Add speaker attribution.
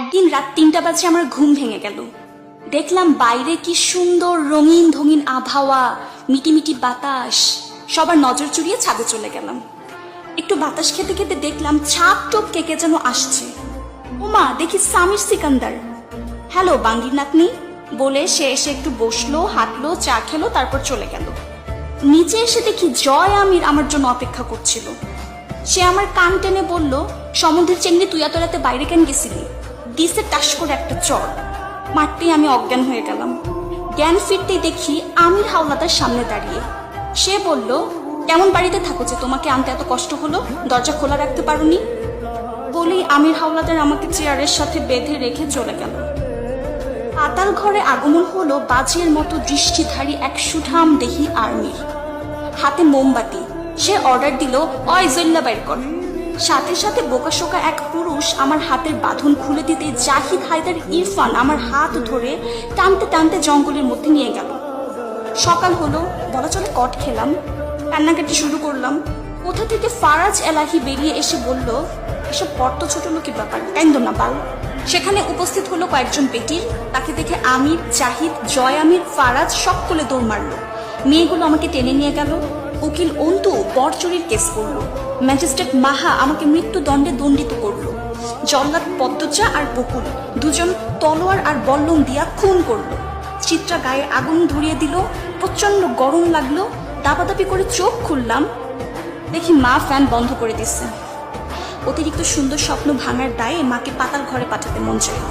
Speaker 1: একদিন রাত ৩টা বাজে আমার ঘুম ভেঙে গেল। দেখলাম বাইরে কি সুন্দর রঙিন রঙিন আবহাওয়া, মিটিমিটি বাতাস। সবার নজর চুরিয়ে ছাদে চলে গেলাম। একটু বাতাস খেতে খেতে দেখলাম ছাপ টোপ কেকে যেন আসছে। ওমা, দেখি সামির সিকান্দার। হ্যালো বাঙ্গির নাতনি বলে সে এসে একটু বসলো, হাঁটলো, চা খেলো, তারপর চলে গেল। নিচে এসে দেখি জয় আমির আমার জন্য অপেক্ষা করছিল। সে আমার কান টেনে বলল, সমুদ্রের চেঙ্গি তুই এত রাতে বাইরে কেন গেছিলি? দিছে টাস করে একটা চড়। মারতেই আমি অজ্ঞান হয়ে গেলাম। জ্ঞান ফিরতেই দেখি আমির হাওলাদার সামনে দাঁড়িয়ে। সে বলল, কেমন বাড়িতে থাকো যে তোমাকে আনতে এত কষ্ট হলো? দরজা খোলা রাখতে পারোনি? বলেই আমির হাওলাদার আমাকে চেয়ারের সাথে বেঁধে রেখে চলে গেল। পাতাল ঘরে আগমন হলো বাজির মতো দৃষ্টিধারী এক সুঠাম দেহি আর্মির, হাতে মোমবাতি। সে অর্ডার দিল, অয় জল্লা বাইর কর। সাথে সাথে বোকাশোকা এক পুরুষ আমার হাতের বাঁধন খুলে দিতে জাহিদ হায়দার ইরফান আমার হাত ধরে টানতে টানতে জঙ্গলের মধ্যে নিয়ে গেল। সকাল হলো, বলা চলে কট খেলাম, কান্নাকাটি শুরু করলাম। কোথা থেকে ফারাজ এলাহি বেরিয়ে এসে বলল, এসব বড্ড ছোট লোকের ব্যাপার, কাইন্দ না বাল। সেখানে উপস্থিত হলো কয়েকজন বেটির। তাকে দেখে আমির, জাহিদ, জয় আমির, ফারাজ সকলে দৌড় মারল। মেয়েগুলো আমাকে টেনে নিয়ে গেল। উকিল অন্তু বর চুরির কেস করলো। ম্যাজিস্ট্রেট মাহা আমাকে মৃত্যুদণ্ডে দণ্ডিত করলো। জল্লাদ পদ্মজা আর বকুল দুজন তলোয়ার আর বল্লম দিয়া খুন করলো। চিত্রা গায়ে আগুন ধরিয়ে দিল। প্রচন্ড গরম লাগলো। দাপাদাপি করে চোখ খুললাম, দেখি মা ফ্যান বন্ধ করে দিচ্ছে। অতিরিক্ত সুন্দর স্বপ্ন ভাঙার দায়ে মাকে পাতাল ঘরে পাঠাতে মন চাইল।